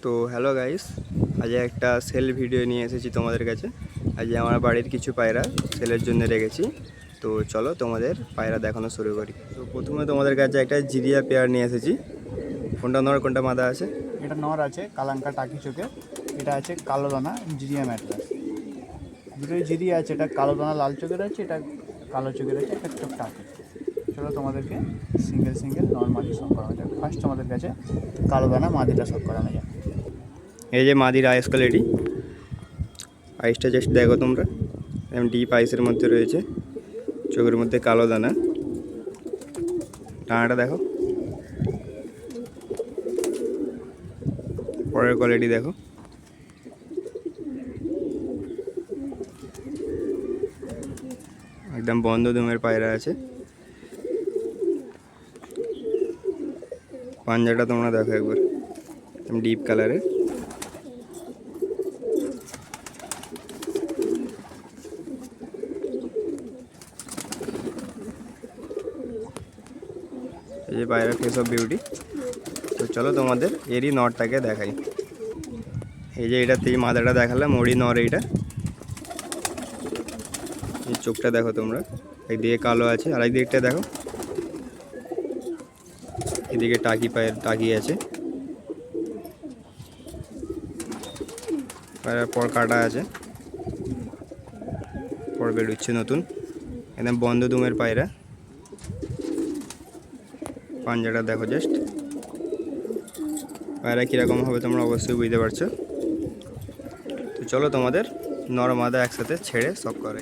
তো hello guys, আজ একটা সেল ভিডিও নিয়ে এসেছি তোমাদের কাছে। আজ আমার বাড়ির কিছু পায়রা সেলের জন্য রেখেছি। তো চলো তোমাদের পায়রা দেখানো শুরু করি। তো প্রথমে তোমাদের কাছে একটা জিরিয়া পেয়ার নিয়ে এসেছি। কোনটা নর কোনটা মাদা আছে? এটা নর আছে কালাঙ্কা টাকি চোখে, এটা আছে কালো দানা জিরিয়া ম্যাট্রাস। দুটোই জিরিয়া আছে, এটা কালো দানা লাল চোখের আছে, এটা কালো চোখের আছে, একটা চোখ টাকি। চলো তোমাদেরকে সিঙ্গেল নর্মালি সব করানো যাক। ফার্স্ট আমাদের কাছে কালো দানা মাদিটা সব করানো যাক। এই যে মাদির আইস কোয়ালিটি, আইসটা জাস্ট দেখো তোমরা, একদম ডিপ আইসের মধ্যে রয়েছে, চোখের মধ্যে কালো দানা। ডানাটা দেখো, পরের কোয়ালিটি দেখো, একদম বন্ধ দমের পায়রা আছে। পাঞ্জাটা তোমরা দেখো একবার, একদম ডিপ কালারের। এই যে পায়রা ফেস অফ বিউটি। তো চলো তোমাদের এরই নরটাকে দেখাই। এই যে এটা থেকে মাথাটা দেখালাম, ওরই নর এইটা। এই চোখটা দেখো তোমরা, একদিকে কালো আছে আর একদিকটা দেখো, এদিকে টাকি পায়ের টাকি আছে, পায়রার পর কাটা আছে, পর বেরোচ্ছে নতুন, একদম বন্ধ দুমের পায়রা। পাঞ্জাটা দেখো জাস্ট, পায়রা কীরকম হবে তোমরা অবশ্যই বুঝতে পারছো। তো চলো তোমাদের নর মাদা একসাথে ছেড়ে সব করে।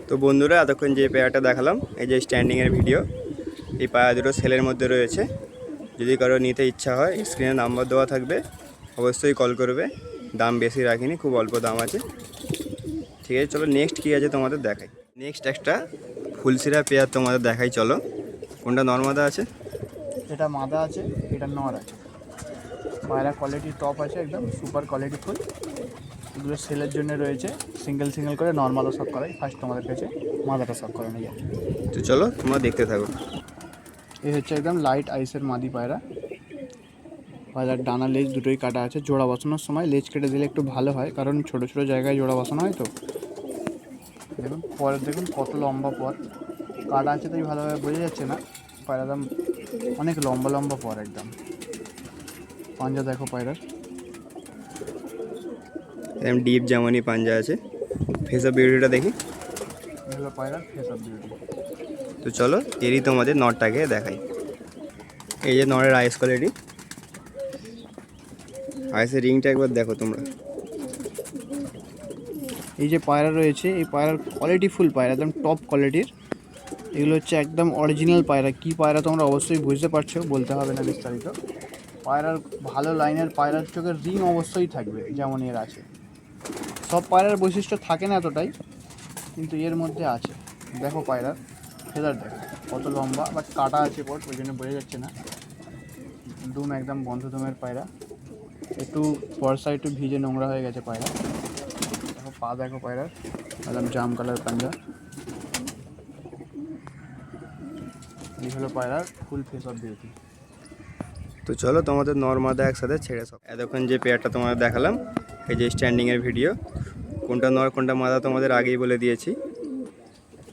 তো বন্ধুরা, এতক্ষণ যে পেয়ারটা দেখালাম, এই যে স্ট্যান্ডিংয়ের ভিডিও, এই পায়রা দুটো সেলের মধ্যে রয়েছে। যদি কারো নিতে ইচ্ছা হয়, স্ক্রিনে নাম্বার দেওয়া থাকবে, অবশ্যই কল করবে। দাম বেশি রাখিনি, খুব অল্প দাম আছে। ঠিক আছে, চলো নেক্সট কী আছে তোমাদের দেখাই। নেক্সট একটা ফুলসিরা পেয়ার তোমাদের দেখাই, চলো। কোনটা নর মাদা আছে? এটা মাদা আছে, এটা নর আছে। পায়রা কোয়ালিটি টপ আছে, একদম সুপার কোয়ালিটি ফুল। এগুলো সেলের জন্য রয়েছে, সিঙ্গেল করে নর্মালও সব করাই। ফার্স্ট তোমাদের কাছে মাদাটা সব করানো যায়। তো চলো তোমরা দেখতে থাকো। এই হচ্ছে একদম লাইট আইসের মাদি পায়রা। পায়রার ডানা লেজ দুটোই কাটা আছে। জোড়া বসানোর সময় লেজ কেটে দিলে একটু ভালো হয়, কারণ ছোটো ছোটো জায়গায় জোড়া বসানো হয়। তো দেখুন পরের, দেখুন কত লম্বা পর কাটা আছে, তাই ভালোভাবে বোঝা যাচ্ছে না। পায়রা একদম অনেক লম্বা পর, একদম। পাঞ্জা দেখো পায়রার, একদম ডিপ যেমনই পাঞ্জা আছে। ফেস অফ বিউটিটা দেখি। এগুলো পায়রার ফেস অফ বিউটি। তো চলো এরই তোমাদের নরটাকে দেখাই। এই যে নরের আইস কোয়ালিটি, আইসের রিংটা একবার দেখো তোমরা। এই যে পায়রা রয়েছে, এই পায়রার কোয়ালিটি ফুল পায়রা, একদম টপ কোয়ালিটির। এগুলো হচ্ছে একদম অরিজিনাল পায়রা। কী পায়রা তোমরা অবশ্যই বুঝতে পারছো, বলতে হবে না বিস্তারিত। পায়রার ভালো লাইনের পায়রার চোখের রিং অবশ্যই থাকবে, যেমন এর আছে। সব পায়রার বৈশিষ্ট্য থাকে না এতটাই, কিন্তু এর মধ্যে আছে। দেখো পায়রার ফেদার দেখো কত লম্বা, বাট কাটা আছে পর, ওই জন্য বোঝা যাচ্ছে না। দুম একদম বন্ধ দুমের পায়রা। একটু বর্ষা একটু ভিজে নোংরা হয়ে গেছে পায়রা। দেখো পা দেখো পায়রার, একদম জাম কালার পাঞ্জা। এই হলো পায়রার ফুল ফেস অফ বিউটি। তো চলো তোমাদের নর মাদা একসাথে ছেড়ে সব। এতক্ষণ যে পেয়ারটা তোমাদের দেখালাম, এই যে স্ট্যান্ডিংয়ের ভিডিও, কোনটা নর কোনটা মাদা তোমাদের আগেই বলে দিয়েছি।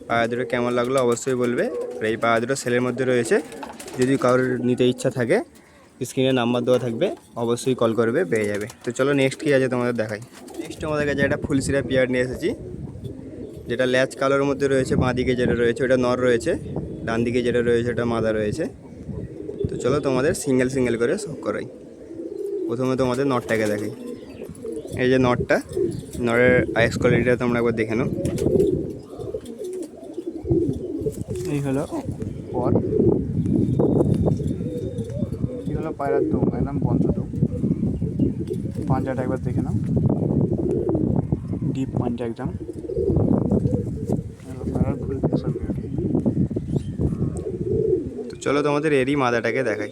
পায়রা দুটো কেমন লাগলো অবশ্যই বলবে। আর এই পায়রা দুটো সেলের মধ্যে রয়েছে, যদি কারোর নিতে ইচ্ছা থাকে স্ক্রিনে নাম্বার দেওয়া থাকবে, অবশ্যই কল করবে, পেয়ে যাবে। তো চলো নেক্সট কী আছে তোমাদের দেখাই। নেক্সট আমাদের কাছে একটা ফুলসিরা পেয়ার নিয়ে এসেছি, যেটা ল্যাচ কালোর মধ্যে রয়েছে। বাঁ দিকে যেটা রয়েছে ওটা নর রয়েছে, ডান দিকে যেটা রয়েছে ওটা মাদা রয়েছে। তো চলো তোমাদের সিঙ্গেল করে সব করাই। প্রথমে তোমাদের নটটাকে দেখাই। এই যে নটটা, নরের আইস কোয়ালিটিটা তোমরা একবার দেখে নাও। এই হলো পর, এই হলো পায়রার দুম, একদম বন্ধ দুম। পাঞ্জাটা একবার দেখে নাও, ডিপ পাঞ্জা একদম। পায়রার ফুল ফেস অফ বিউটি। তো চলো তোমাদের এরই মাদাটাকে দেখাই।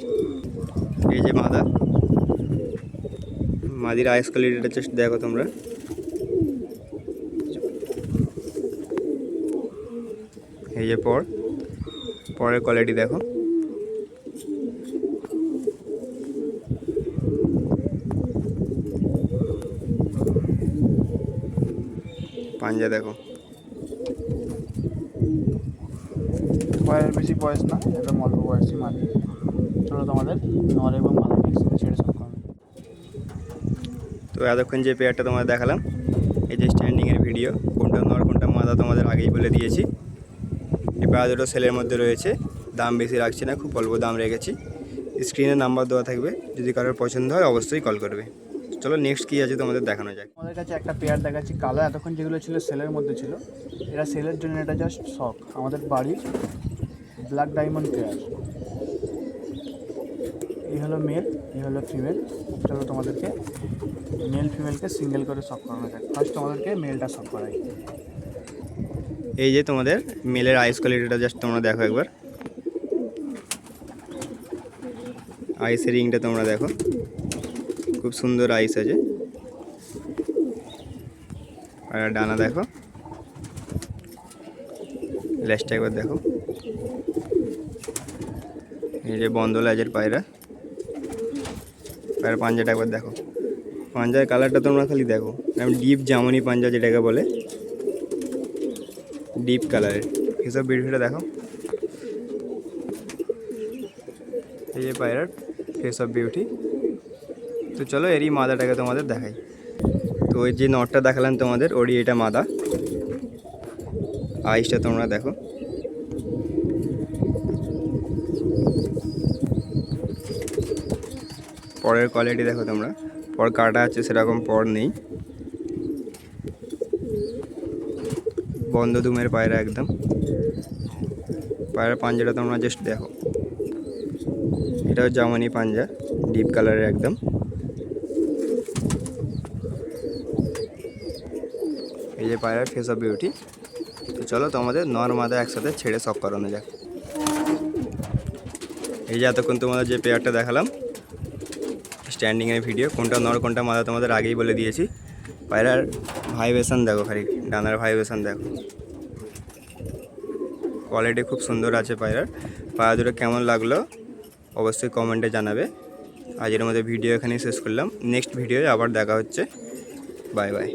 এই যে মাদা, মাদির আইস কোয়ালিটিটা জাস্ট দেখো তোমরা। এই যে পরের কোয়ালিটি দেখো। পাঞ্জা দেখো। পায়রার বেশি বয়স না, একদম অল্প বয়সী মাদি। চলো তোমাদের নর এবং মাদাকে একসাথে ছেড়ে সব করানো। তো এতক্ষণ যে পেয়ারটা তোমাদের দেখালাম, এই যে স্ট্যান্ডিংয়ের ভিডিও, কোনটা নর কোনটা মাদা তোমাদের আগেই বলে দিয়েছি। এই পায়রা দুটো সেলের মধ্যে রয়েছে, দাম বেশি রাখছি না, খুব অল্প দাম রেখেছি। স্ক্রিনে নাম্বার দেওয়া থাকবে, যদি কারোর পছন্দ হয় অবশ্যই কল করবে। চলো নেক্সট কী আছে তোমাদের দেখানো যাক। আমাদের কাছে একটা পেয়ার দেখাচ্ছি কালো, এতক্ষণ যেগুলো ছিল সেলের মধ্যে ছিল, এরা সেলের জন্য এটা জাস্ট শখ। আমাদের বাড়ির ব্ল্যাক ডায়মন্ড পেয়ার। এই হলো মেল, এই হলো ফিমেল। চলো তোমাদেরকে মেল ফিমেলকে সিঙ্গেল করে শখ করানো যাক। ফার্স্ট তোমাদেরকে মেলটা শখ করাই। এই যে তোমাদের মেলের আইস কোয়ালিটিটা জাস্ট তোমরা দেখো একবার। আইসের রিংটা তোমরা দেখো, খুব সুন্দর আইস আছে। আর ডানা দেখো, লেজটা একবার দেখো। এই যে বন্ধ লেজের পায়রা, পায়রা পাঞ্জাটা একবার দেখো। পাঞ্জার কালারটা তোমরা খালি দেখো, ডিপ জামনি পাঞ্জা যেটাকে বলে, ডিপ কালারের। এসব ভিডিওটা দেখো। এই যে পায়রার ফেস অফ বিউটি। তো চলো এরই মাদাটাকে তোমাদের দেখাই। তো ওই যে নটটা দেখালাম তোমাদের, ওরই এটা মাদা। আইসটা তোমরা দেখো, পরের কোয়ালিটি দেখো তোমরা। পর কাটা আছে সেরকম পর নেই, বন্ধ দুমের পায়রা একদম। পায়রা পাঞ্জাটা তোমরা জাস্ট দেখো, এটাও জামানি পাঞ্জা, ডিপ কালারের একদম। এই যে পায়রার ফেস অফ বিউটি। তো চলো তোমাদের নর মাদা একসাথে ছেড়ে শখ করানো যাক। এই যে এতক্ষণ তোমাদের যে পেয়ারটা দেখালাম স্ট্যান্ডিংয়ের ভিডিও, কোনটা নর কোনটা মাদা তোমাদের আগেই বলে দিয়েছি। পায়রার ভাইব্রেশন দেখো, খালি ডানার ভাইব্রেশন দেখো, কোয়ালিটি খুব সুন্দর আছে পায়রার। পায়রা দুটো কেমন লাগলো অবশ্যই কমেন্টে জানাবে। আজকের মধ্যে ভিডিও এখানেই শেষ করলাম, নেক্সট ভিডিওয়ে আবার দেখা হচ্ছে। Bye bye.